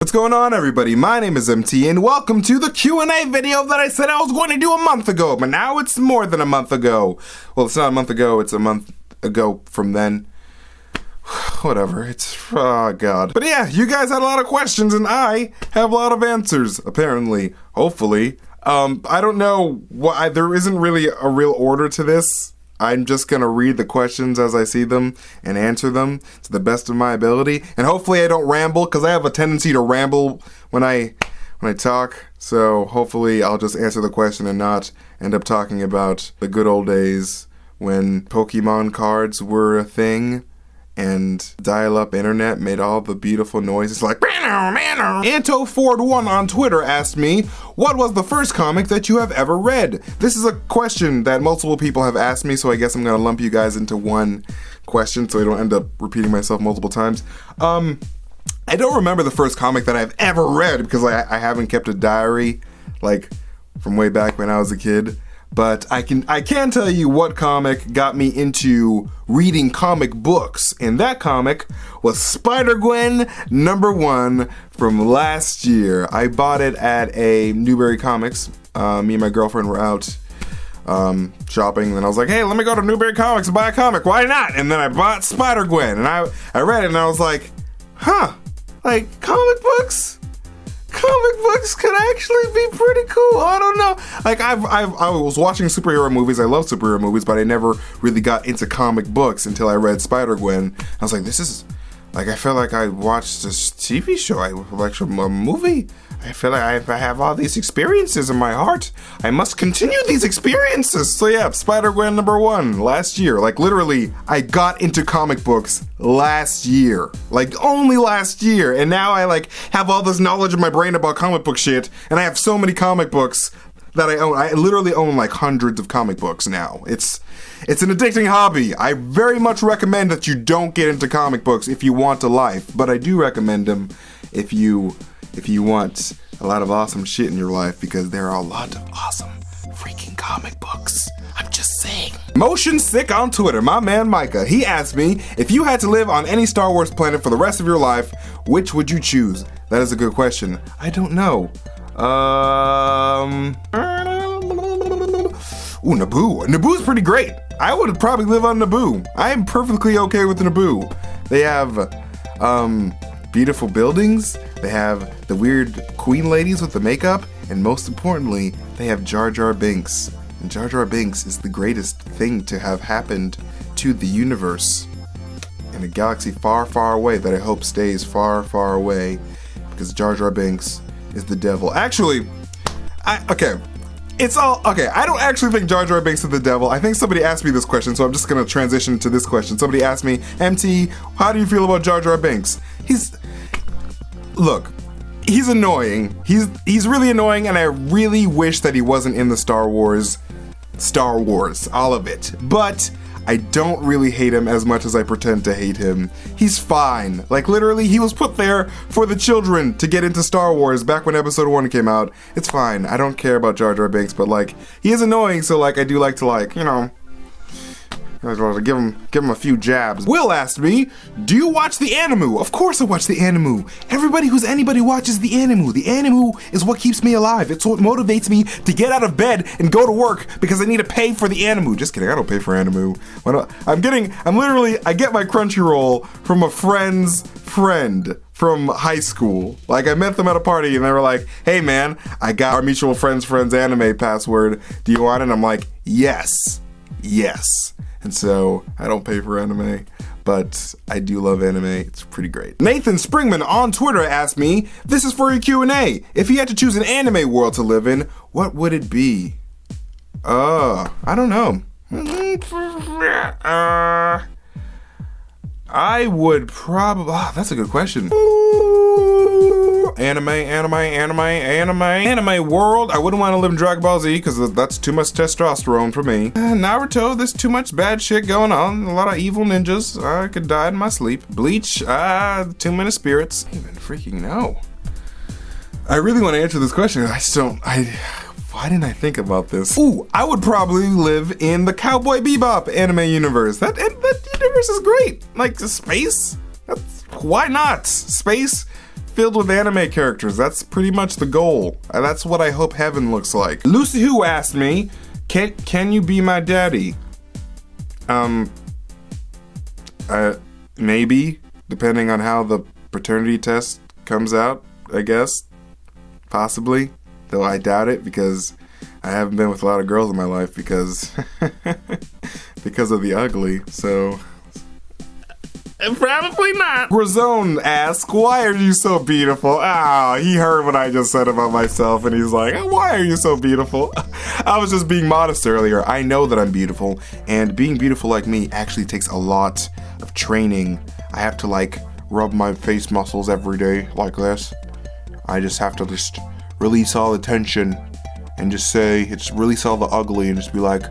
What's going on, everybody? My name is MT, and welcome to the Q&A video that I said I was going to do a month ago, but now it's more than a month ago. Well, it's not a month ago, it's a month ago from then. Whatever, oh god. But yeah, you guys had a lot of questions, and I have a lot of answers, apparently. Hopefully. I don't know why, there isn't really a real order to this. I'm just gonna read the questions as I see them and answer them to the best of my ability. And hopefully I don't ramble, because I have a tendency to ramble when I talk. So hopefully I'll just answer the question and not end up talking about the good old days when Pokemon cards were a thing and dial-up internet made all the beautiful noises like Antoford1 on Twitter asked me, what was the first comic that you have ever read? This is a question that multiple people have asked me, so I guess I'm gonna lump you guys into one question so I don't end up repeating myself multiple times. I don't remember the first comic that I've ever read because I haven't kept a diary like from way back when I was a kid. But I can tell you what comic got me into reading comic books, and that comic was Spider-Gwen #1 from last year. I bought it at a Newberry Comics. Me and my girlfriend were out shopping, and I was like, hey, let me go to Newberry Comics and buy a comic. Why not? And then I bought Spider-Gwen, and I read it, and I was like, huh, like comic books? Comic books could actually be pretty cool. I don't know. Like I was watching superhero movies. I love superhero movies, but I never really got into comic books until I read Spider-Gwen. I was like, this is like, I feel like I watched this TV show. I watched a movie. I feel like I have all these experiences in my heart. I must continue these experiences. So yeah, Spider-Gwen #1 last year. Like literally, I got into comic books last year. Like only last year. And now I like have all this knowledge in my brain about comic book shit. And I have so many comic books that I own. I literally own like hundreds of comic books now. It's an addicting hobby. I very much recommend that you don't get into comic books if you want a life. But I do recommend them if you want a lot of awesome shit in your life, because there are a lot of awesome freaking comic books. I'm just saying. Mōshon Sick on Twitter, my man Micah, he asked me, if you had to live on any Star Wars planet for the rest of your life, which would you choose? That is a good question. I don't know. Ooh, Naboo. Naboo's pretty great. I would probably live on Naboo. I am perfectly okay with Naboo. They have, beautiful buildings, they have the weird queen ladies with the makeup, and most importantly, they have Jar Jar Binks. And Jar Jar Binks is the greatest thing to have happened to the universe in a galaxy far, far away that I hope stays far, far away, because Jar Jar Binks is the devil. Actually, I don't actually think Jar Jar Binks is the devil. I think somebody asked me this question, so I'm just gonna transition to this question. Somebody asked me, MT, how do you feel about Jar Jar Binks? Look, he's annoying. He's really annoying, and I really wish that he wasn't in the Star Wars, all of it. But I don't really hate him as much as I pretend to hate him. He's fine. Like literally, he was put there for the children to get into Star Wars back when Episode 1 came out. It's fine. I don't care about Jar Jar Binks, but like, he is annoying, so like, I do like to like, you know, give him a few jabs. Will asked me, do you watch the Animu? Of course I watch the Animu. Everybody who's anybody watches the Animu. The Animu is what keeps me alive. It's what motivates me to get out of bed and go to work because I need to pay for the Animu. Just kidding, I don't pay for Animu. I get my Crunchyroll from a friend's friend from high school. Like I met them at a party and they were like, hey man, I got our mutual friend's anime password. Do you want it? And I'm like, yes. And so I don't pay for anime, but I do love anime. It's pretty great. Nathan Springman on Twitter asked me, this is for your Q&A. If you had to choose an anime world to live in, what would it be? I don't know. I would probably, that's a good question. Anime world. I wouldn't want to live in Dragon Ball Z because that's too much testosterone for me. Naruto, there's too much bad shit going on. A lot of evil ninjas. I could die in my sleep. Bleach, too many spirits. I don't even freaking know. I really want to answer this question. Why didn't I think about this? Ooh, I would probably live in the Cowboy Bebop anime universe. That universe is great. Like, the space? Why not? Space, filled with anime characters. That's pretty much the goal. That's what I hope heaven looks like. Lucy Who asked me, can you be my daddy? Maybe, depending on how the paternity test comes out, I guess. Possibly. Though I doubt it, because I haven't been with a lot of girls in my life because of the ugly, so probably not. Grazone asks, why are you so beautiful? He heard what I just said about myself and he's like, why are you so beautiful? I was just being modest earlier. I know that I'm beautiful, and being beautiful like me actually takes a lot of training. I have to like rub my face muscles every day like this. I just have to just release all the tension and just say, it's release all the ugly and just be like,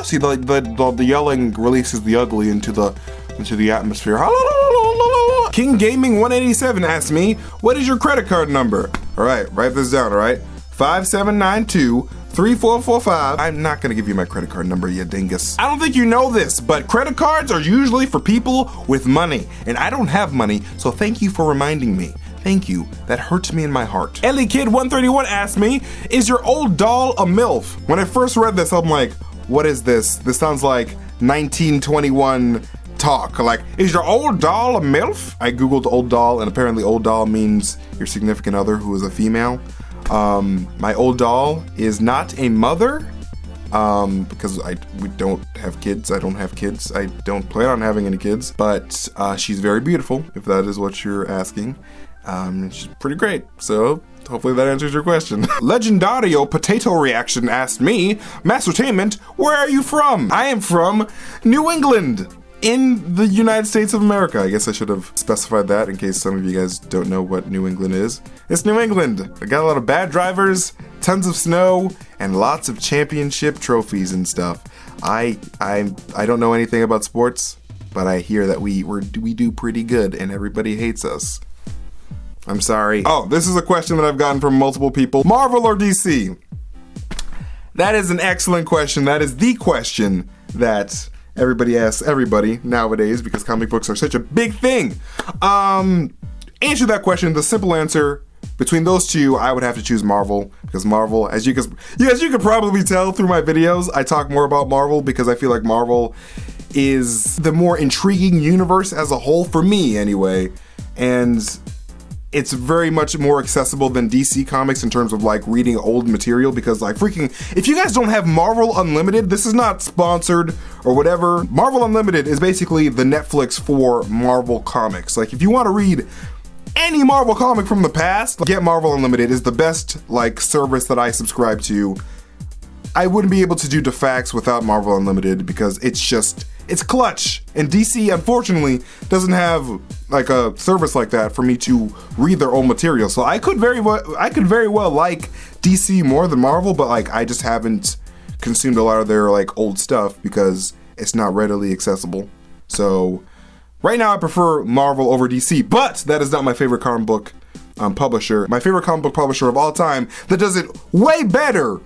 see the yelling releases the ugly into the atmosphere. King Gaming 187 asked me, what is your credit card number? Alright, write this down, alright? 5792-3445. I'm not gonna give you my credit card number, you dingus. I don't think you know this, but credit cards are usually for people with money, and I don't have money, so thank you for reminding me. Thank you. That hurts me in my heart. Ellie Kid 131 asked me, is your old doll a MILF? When I first read this, I'm like, what is this? This sounds like 1921 talk. Like, is your old doll a MILF? I googled old doll, and apparently old doll means your significant other who is a female. My old doll is not a mother, because we don't have kids. I don't have kids. I don't plan on having any kids, but she's very beautiful, if that is what you're asking. She's pretty great, so hopefully that answers your question. Legendario Potato Reaction asked me, MasterTainment, where are you from? I am from New England, in the United States of America. I guess I should have specified that in case some of you guys don't know what New England is. It's New England. I got a lot of bad drivers, tons of snow, and lots of championship trophies and stuff. I don't know anything about sports, but I hear that we do pretty good and everybody hates us. I'm sorry. Oh, this is a question that I've gotten from multiple people. Marvel or DC? That is an excellent question. That is the question that everybody asks everybody nowadays because comic books are such a big thing. Answer that question, the simple answer, between those two, I would have to choose Marvel, because Marvel, as you could probably tell through my videos, I talk more about Marvel because I feel like Marvel is the more intriguing universe as a whole, for me anyway, and it's very much more accessible than DC Comics in terms of like reading old material, because like freaking, if you guys don't have Marvel Unlimited, this is not sponsored or whatever. Marvel Unlimited is basically the Netflix for Marvel comics. Like if you want to read any Marvel comic from the past, get Marvel Unlimited. Is the best like service that I subscribe to. I wouldn't be able to do DaFAQs without Marvel Unlimited because it's clutch. And DC, unfortunately, doesn't have like a service like that for me to read their own material. So I could very well like DC more than Marvel, but like I just haven't consumed a lot of their like old stuff because it's not readily accessible. So right now I prefer Marvel over DC, but that is not my favorite comic book publisher. My favorite comic book publisher of all time that does it way better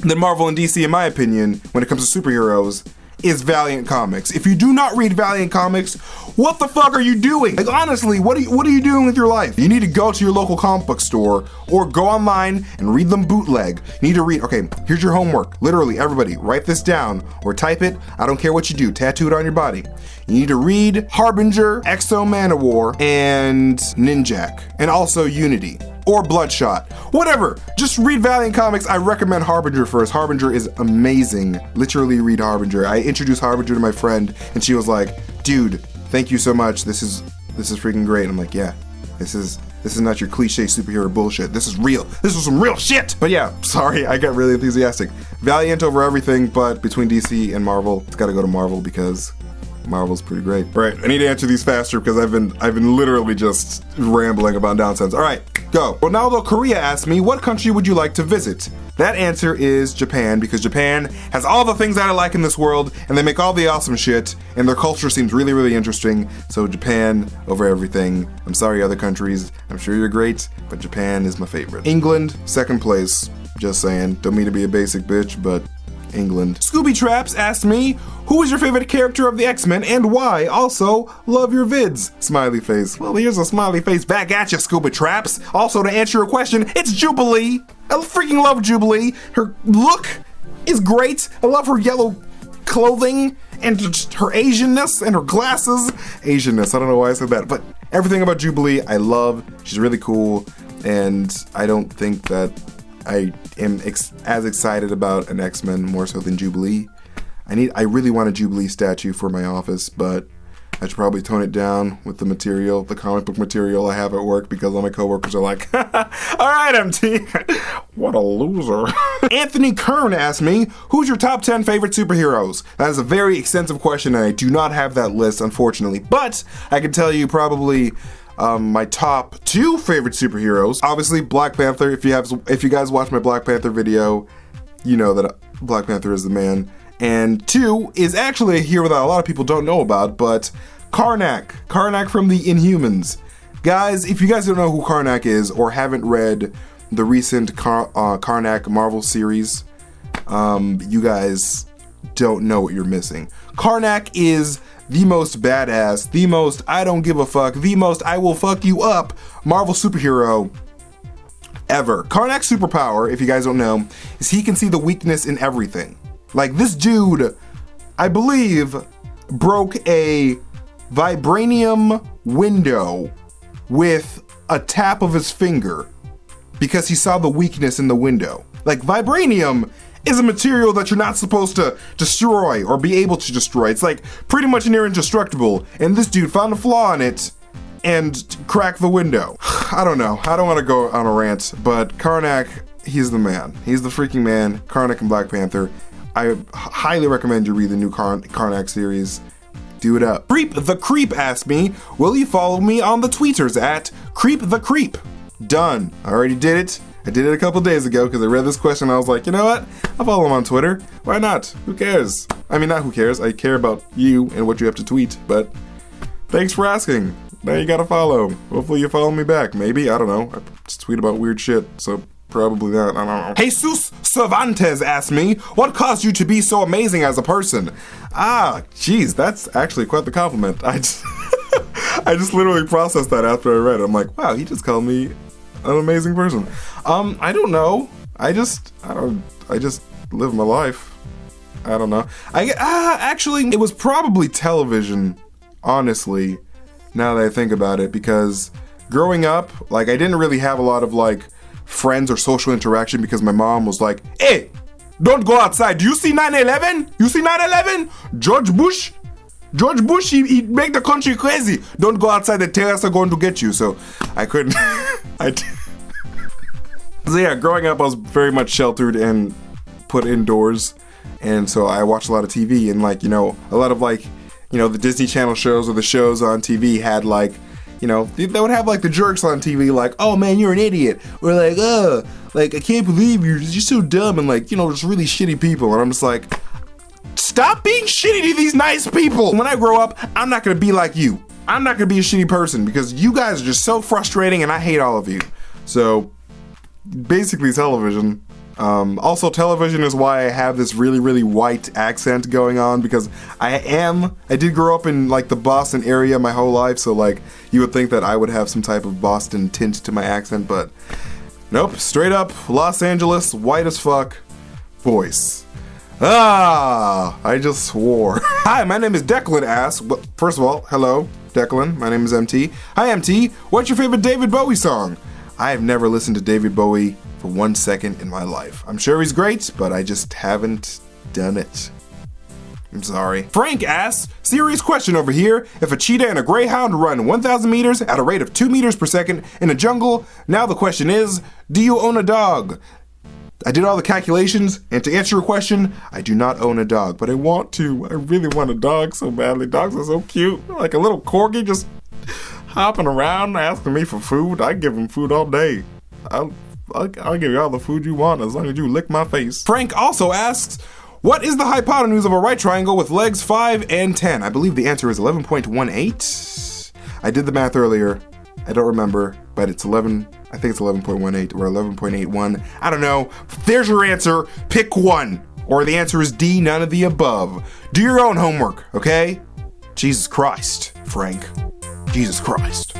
than Marvel and DC, in my opinion, when it comes to superheroes, is Valiant Comics. If you do not read Valiant Comics, what the fuck are you doing? Like honestly, what are you doing with your life? You need to go to your local comic book store or go online and read them bootleg. You need to read, okay, here's your homework. Literally, everybody, write this down or type it. I don't care what you do, tattoo it on your body. You need to read Harbinger, Exo Manowar, and Ninjak, and also Unity. Or Bloodshot, whatever. Just read Valiant Comics. I recommend Harbinger first. Harbinger is amazing. Literally read Harbinger. I introduced Harbinger to my friend and she was like, dude, thank you so much. This is freaking great. And I'm like, yeah, this is not your cliche superhero bullshit. This is real. This is some real shit. But yeah, sorry, I got really enthusiastic. Valiant over everything, but between DC and Marvel, it's gotta go to Marvel because Marvel's pretty great. All right, I need to answer these faster because I've been literally just rambling about nonsense. All right, go. Ronaldo Korea asked me, what country would you like to visit? That answer is Japan, because Japan has all the things that I like in this world, and they make all the awesome shit, and their culture seems really, really interesting. So Japan over everything. I'm sorry, other countries. I'm sure you're great, but Japan is my favorite. England, second place. Just saying. Don't mean to be a basic bitch, but England. Scooby Traps asked me, who is your favorite character of the X-Men and why? Also, love your vids. Smiley face. Well, here's a smiley face back at you, Scooby Traps. Also, to answer your question, it's Jubilee. I freaking love Jubilee. Her look is great. I love her yellow clothing and just her Asianness and her glasses. Asianness, I don't know why I said that, but everything about Jubilee I love. She's really cool, and I don't think that I am as excited about an X-Men more so than Jubilee. I really want a Jubilee statue for my office, but I should probably tone it down with the material, the comic book material I have at work, because all my coworkers are like, all right, MT, what a loser. Anthony Kern asked me, who's your top 10 favorite superheroes? That is a very extensive question, and I do not have that list, unfortunately, but I can tell you probably my top 2 favorite superheroes. Obviously, Black Panther. If you guys watch my Black Panther video, you know that Black Panther is the man. And 2 is actually a hero that a lot of people don't know about, but Karnak. Karnak from the Inhumans. Guys, if you guys don't know who Karnak is or haven't read the recent Karnak Marvel series, you guys don't know what you're missing. Karnak is the most badass, the most I don't give a fuck, the most I will fuck you up Marvel superhero ever. Karnak's superpower, if you guys don't know, is he can see the weakness in everything. Like, this dude, I believe, broke a vibranium window with a tap of his finger because he saw the weakness in the window. Like, vibranium is a material that you're not supposed to destroy or be able to destroy. It's like pretty much near indestructible, and this dude found a flaw in it and cracked the window. I don't know. I don't want to go on a rant, but Karnak, he's the man. He's the freaking man. Karnak and Black Panther. I highly recommend you read the new Karnak series. Do it up. Creep the Creep asked me, will you follow me on the tweeters at Creep the Creep? Done. I already did it. I did it a couple days ago because I read this question and I was like, you know what? I'll follow him on Twitter. Why not? Who cares? I mean, not who cares. I care about you and what you have to tweet, but thanks for asking. Now you gotta follow. Hopefully you follow me back. Maybe. I don't know. I just tweet about weird shit, so probably not. I don't know. Jesus Cervantes asked me, what caused you to be so amazing as a person? Geez, that's actually quite the compliment. I just literally processed that after I read it. I'm like, wow, he just called me an amazing person. I don't know. I just live my life. I don't know. Actually, it was probably television, honestly, now that I think about it, because growing up, like, I didn't really have a lot of, like, friends or social interaction because my mom was like, hey, don't go outside. Do you see 9/11? You see 9/11? George Bush, he make the country crazy. Don't go outside. The terrorists are going to get you. So I couldn't. So yeah, growing up, I was very much sheltered and put indoors. And so I watched a lot of TV, and, like, you know, a lot of, like, you know, the Disney Channel shows or the shows on TV had, like, you know, they would have, like, the jerks on TV, like, oh man, you're an idiot. Or like, like, I can't believe you're so dumb, and, like, you know, just really shitty people. And I'm just like, stop being shitty to these nice people. When I grow up, I'm not gonna be like you. I'm not gonna be a shitty person because you guys are just so frustrating and I hate all of you. So basically television. Also, television is why I have this really, really white accent going on, because I did grow up in, like, the Boston area my whole life, so, like, you would think that I would have some type of Boston tint to my accent, but nope, straight up Los Angeles, white as fuck voice. I just swore. Hi, my name is Declan Ass. First of all, hello, Declan, my name is MT. Hi, MT, what's your favorite David Bowie song? I have never listened to David Bowie for 1 second in my life. I'm sure he's great, but I just haven't done it. I'm sorry. Frank asks, serious question over here. If a cheetah and a greyhound run 1,000 meters at a rate of 2 meters per second in a jungle, now the question is, do you own a dog? I did all the calculations, and to answer your question, I do not own a dog, but I want to. I really want a dog so badly. Dogs are so cute. Like a little corgi just hopping around asking me for food. I give him food all day. I'll give you all the food you want as long as you lick my face. Frank also asks, what is the hypotenuse of a right triangle with legs 5 and 10? I believe the answer is 11.18. I did the math earlier. I don't remember, but it's 11. I think it's 11.18 or 11.81. I don't know. There's your answer. Pick one. Or the answer is D, none of the above. Do your own homework, okay? Jesus Christ, Frank. Jesus Christ.